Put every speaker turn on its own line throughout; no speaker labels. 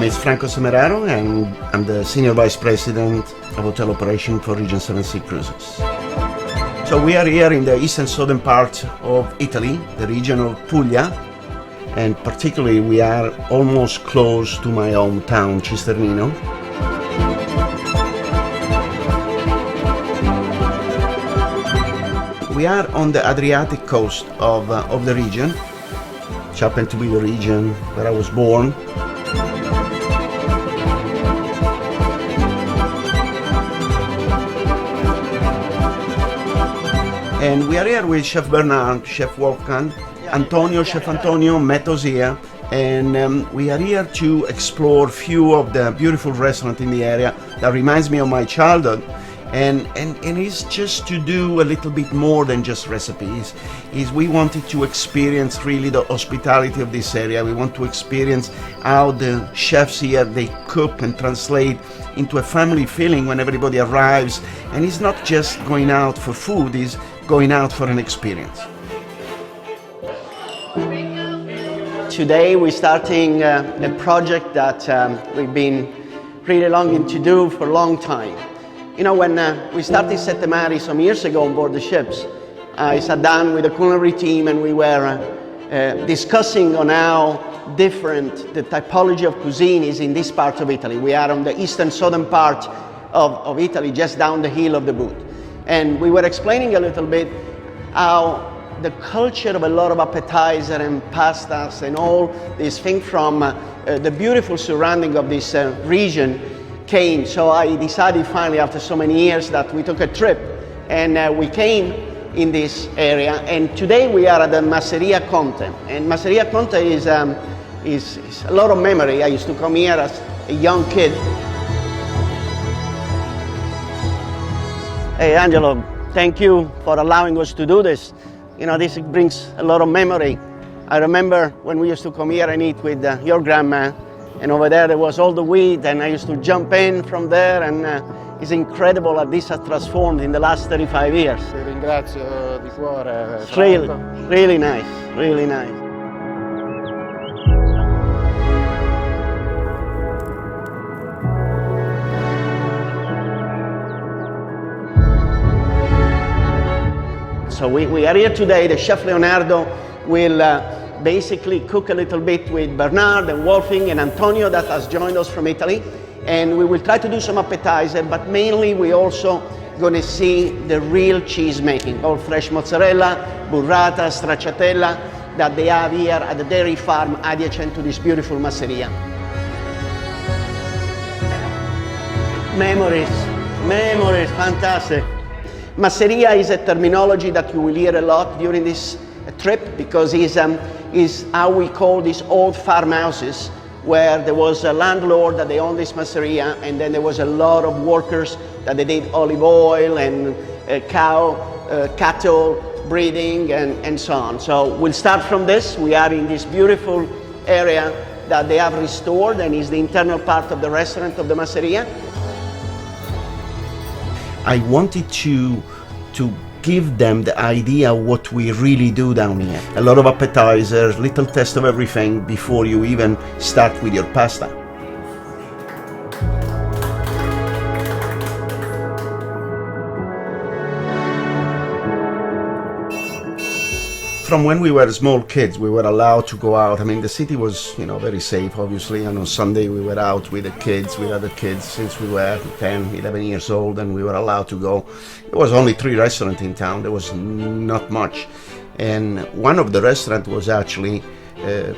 is Franco Semeraro and I'm the Senior Vice President of Hotel Operation for Regent 7 Sea Cruises. So we are here in the eastern southern part of Italy, the region of Puglia, and particularly we are almost close to my hometown, Cisternino. We are on the Adriatic coast of the region, which happened to be the region where I was born. And we are here with Chef Bernard, Chef Wolfgang, Antonio, Chef Antonio met us here, and we are here to explore a few of the beautiful restaurants in the area that reminds me of my childhood. And it's just to do a little bit more than just recipes. We wanted to experience really the hospitality of this area. We want to experience how the chefs here, they cook and translate into a family feeling when everybody arrives. And it's not just going out for food, it's going out for an experience. Today we're starting a project that we've been really longing to do for a long time. You know, when we started Sette Mari some years ago on board the ships, I sat down with the culinary team and we were discussing on how different the typology of cuisine is in this part of Italy. We are on the eastern southern part of Italy, just down the hill of the boot. And we were explaining a little bit how the culture of a lot of appetizer and pastas and all these things from the beautiful surrounding of this region came. So I decided finally after so many years that we took a trip and we came in this area, and today we are at the MASSERIA CONTE. And MASSERIA CONTE is a lot of memory. I used to come here as a young kid. Hey Angelo, thank you for allowing us to do this. You know, this brings a lot of memory. I remember when we used to come here and eat with your grandma, and over there was all the wheat, and I used to jump in from there, and it's incredible how this has transformed in the last 35 years.
Ti ringrazio di cuore.
It's really, really nice, really nice. So we are here today. The Chef Leonardo will basically cook a little bit with Bernard and Wolfgang and Antonio that has joined us from Italy. And we will try to do some appetizer, but mainly we also going to see the real cheese making, all fresh mozzarella, burrata, stracciatella that they have here at the dairy farm adjacent to this beautiful masseria. Memories, fantastic. Masseria is a terminology that you will hear a lot during this trip because is how we call these old farmhouses where there was a landlord that they owned this masseria, and then there was a lot of workers that they did olive oil and cattle breeding and so on. So we'll start from this. We are in this beautiful area that they have restored and is the internal part of the restaurant of the masseria. I wanted to give them the idea what we really do down here. A lot of appetizers, little taste of everything before you even start with your pasta. From when we were small kids, we were allowed to go out. I mean, the city was, you know, very safe, obviously, and on Sunday we were out with the kids, with other kids, since we were 10, 11 years old, and we were allowed to go. There was only 3 restaurants in town. There was not much. And one of the restaurants was actually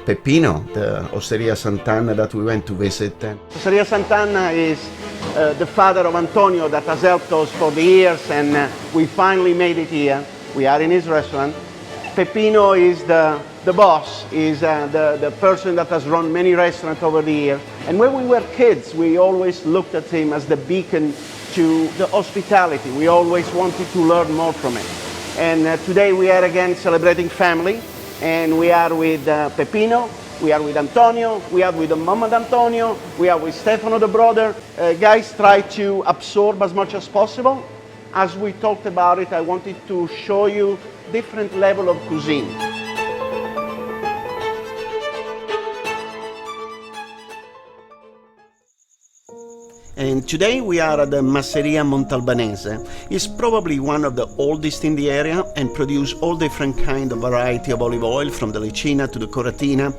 Peppino, the Osteria Sant'Anna that we went to visit. Osteria Sant'Anna is the father of Antonio that has helped us for the years, and we finally made it here. We are in his restaurant. Peppino is the boss, is the person that has run many restaurants over the years. And when we were kids, we always looked at him as the beacon to the hospitality. We always wanted to learn more from him. And today we are again celebrating family, and we are with Peppino, we are with Antonio, we are with the mom of Antonio, we are with Stefano, the brother. Guys, try to absorb as much as possible. As we talked about it, I wanted to show you different level of cuisine. And today we are at the MASSERIA Montalbanese. It's probably one of the oldest in the area and produce all different kind of variety of olive oil, from the Licina to the Coratina.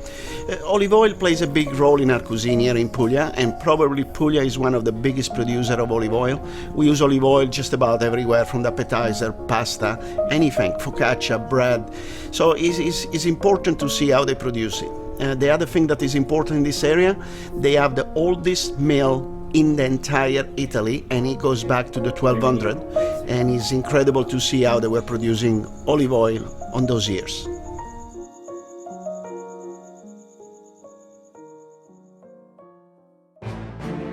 Olive oil plays a big role in our cuisine here in Puglia, and probably Puglia is one of the biggest producer of olive oil. We use olive oil just about everywhere, from the appetizer, pasta, anything, focaccia, bread. So it's important to see how they produce it. The other thing that is important in this area, they have the oldest mill in the entire Italy, and it goes back to the 1200, and it's incredible to see how they were producing olive oil on those years.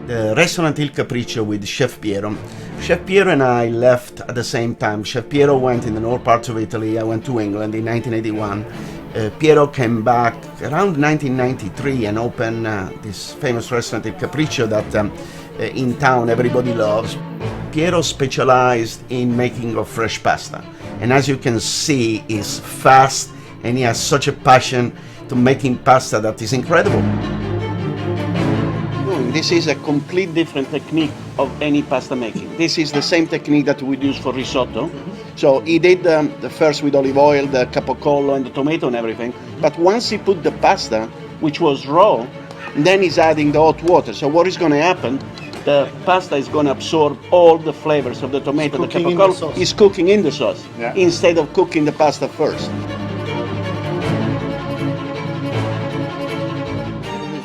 The restaurant Il Capriccio with Chef Piero. Chef Piero and I left at the same time. Chef Piero went in the north parts of Italy, I went to England in 1981. Piero came back around 1993 and opened this famous restaurant Il Capriccio that in town everybody loves. Piero specialized in making of fresh pasta, and as you can see, he's fast and he has such a passion to making pasta that is incredible. This is a complete different technique of any pasta making. This is the same technique that we use for risotto. So he did the first with olive oil, the capocollo and the tomato and everything. But once he put the pasta, which was raw, then he's adding the hot water. So what is going to happen? The pasta is going to absorb all the flavors of the tomato, the capocollo. He's cooking in the sauce instead of cooking the pasta first.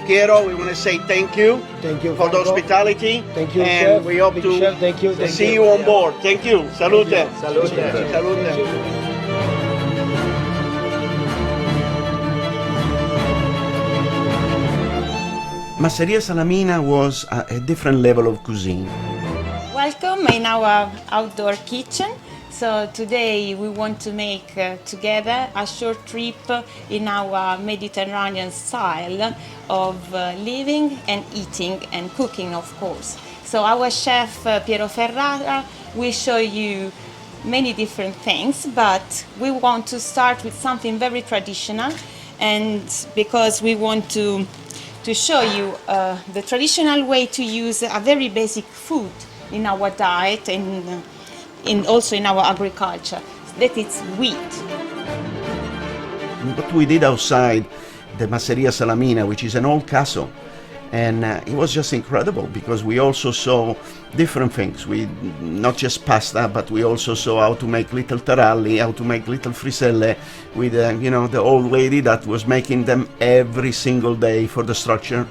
Piero, we want to say thank you for the hospitality.
Thank you,
and
chef.
we hope
Big
to
chef. Thank you.
see you on board. Thank you. Salute.
Salute.
Salute. Masseria Salamina was a different level of cuisine.
Welcome in our outdoor kitchen. So today we want to make together a short trip in our Mediterranean style of living and eating and cooking, of course. So our chef Piero Ferrara will show you many different things, but we want to start with something very traditional, and because we want to show you the traditional way to use a very basic food in our diet and also in our agriculture, that it's wheat.
What we did outside the Masseria Salamina, which is an old castle, and it was just incredible because we also saw different things. We not just pasta, but we also saw how to make little taralli, how to make little friselle with the old lady that was making them every single day for the structure.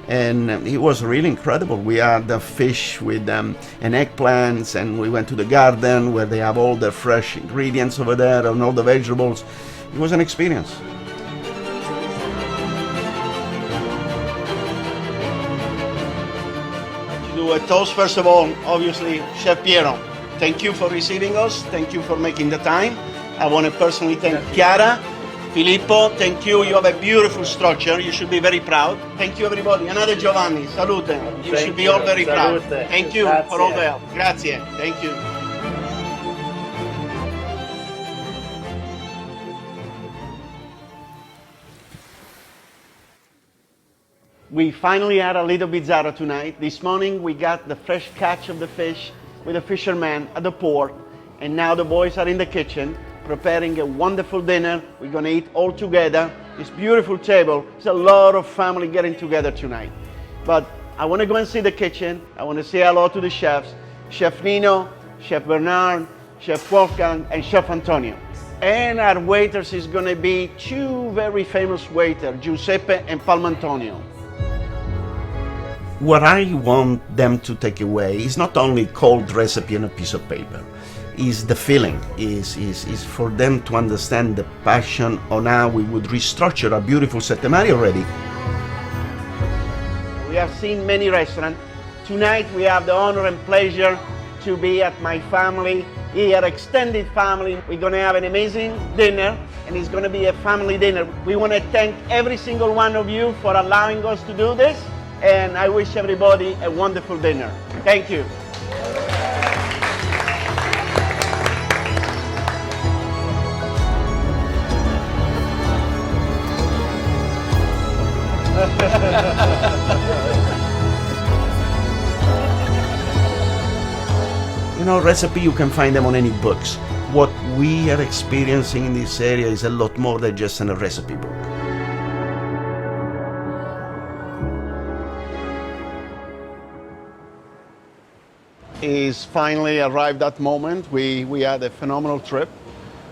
And it was really incredible. We had the fish with and eggplants, and we went to the garden where they have all the fresh ingredients over there and all the vegetables. It was an experience. To do a toast, first of all, obviously, Chef Piero, thank you for receiving us. Thank you for making the time. I want to personally thank Chiara. Filippo, thank you. You have a beautiful structure. You should be very proud. Thank you, everybody. Another Giovanni, salute. You should be all very proud. Thank you for all the help. Grazie. Thank you. We finally had a little bizzarro tonight. This morning we got the fresh catch of the fish with the fisherman at the port, and now the boys are in the kitchen preparing a wonderful dinner. We're gonna eat all together. This beautiful table. It's a lot of family getting together tonight. But I wanna go and see the kitchen. I wanna say hello to the chefs. Chef Nino, Chef Bernard, Chef Wolfgang, and Chef Antonio. And our waiters is gonna be two very famous waiters, Giuseppe and Palmantonio. What I want them to take away is not only cold recipe on a piece of paper, is the feeling, is for them to understand the passion on how we would restructure a beautiful Sette Mari already. We have seen many restaurants. Tonight we have the honor and pleasure to be at my family, here, extended family. We're gonna have an amazing dinner, and it's gonna be a family dinner. We wanna thank every single one of you for allowing us to do this, and I wish everybody a wonderful dinner. Thank you. You know, recipe, you can find them on any books. What we are experiencing in this area is a lot more than just in a recipe book.
Is finally arrived that moment. We had a phenomenal trip.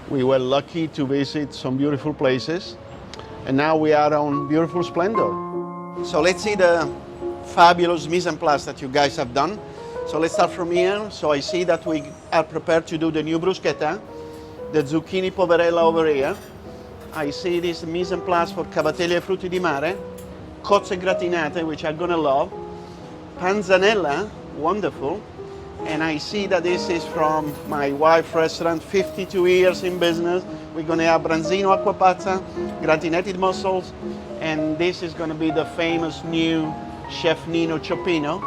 We were lucky to visit some beautiful places. And now we are on beautiful Splendor. So let's see the fabulous mise en place that you guys have done. So let's start from here. So I see that we are prepared to do the new bruschetta, the zucchini poverella over here. I see this mise en place for cavatelli e frutti di mare, cozze gratinate, which I'm gonna love, panzanella, wonderful. And I see that this is from my wife's restaurant, 52 years in business. We're gonna have branzino acqua pazza, gratinated mussels, and this is gonna be the famous new Chef Nino Ciopino.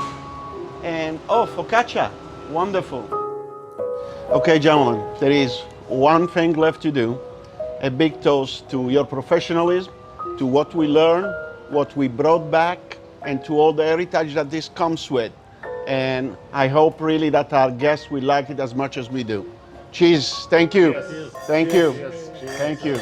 And oh, focaccia, wonderful. Okay, gentlemen, there is one thing left to do. A big toast to your professionalism, to what we learned, what we brought back, and to all the heritage that this comes with. And I hope really that our guests will like it as much as we do. Cheers, thank you. Yes. Thank you. Yes. Thank you.